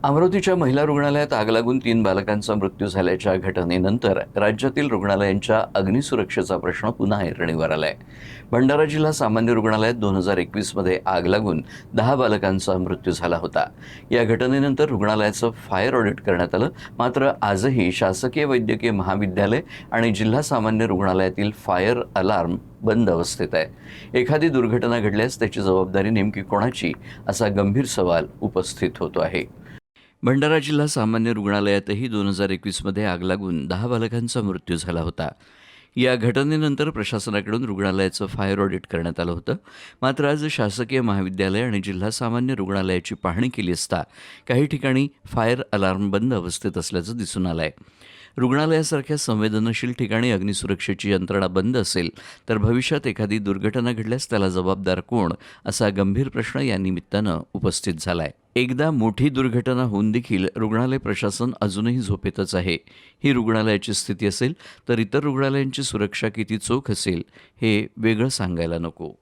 अमरावतीच्या महिला रुग्णालयात आग लागून 3 बालकांचा मृत्यू झाल्याच्या घटनेनंतर राज्यातील रुग्णालयांच्या अग्निसुरक्षेचा प्रश्न पुन्हा ऐरणीवर आलाय। भंडारा जिल्हा सामान्य रुग्णालयात 2021 मध्ये आग लागून 10 बालकांचा मृत्यू झाला होता। या घटनेनंतर रुग्णालयाचं फायर ऑडिट करण्यात आलं, मात्र आजही शासकीय वैद्यकीय महाविद्यालय आणि जिल्हा सामान्य रुग्णालयातील फायर अलार्म बंद अवस्थेत आहे। एखादी दुर्घटना घडल्यास त्याची जबाबदारी नेमकी कोणाची, असा गंभीर सवाल उपस्थित होतो आहे। भंडारा जिल्हा सामान्य रुग्णालयातही 2021 मध्ये आग लागून 10 बालकांचा मृत्यू झाला होता। या घटनेनंतर प्रशासनाकडून रुग्णालयाचं फायर ऑडिट करण्यात आलं होतं, मात्र आज शासकीय महाविद्यालय आणि जिल्हा सामान्य रुग्णालयाची पाहणी केली असता काही ठिकाणी फायर अलार्म बंद अवस्थेत असल्याचं दिसून आलं आहे। रुग्णालयासारख्या संवेदनशील ठिकाणी अग्निसुरक्षेची यंत्रणा बंद असेल तर भविष्यात एखादी दुर्घटना घडल्यास त्याला जबाबदार कोण, असा गंभीर प्रश्न या निमित्तानं उपस्थित झालाय। एकदा मोठी दुर्घटना होऊन देखील रुग्णालय प्रशासन अजूनही झोपेतच आहे। ही रुग्णालयाची स्थिती असेल तर इतर रुग्णालयांची सुरक्षा किती चोख असेल हे वेगळं सांगायला नको।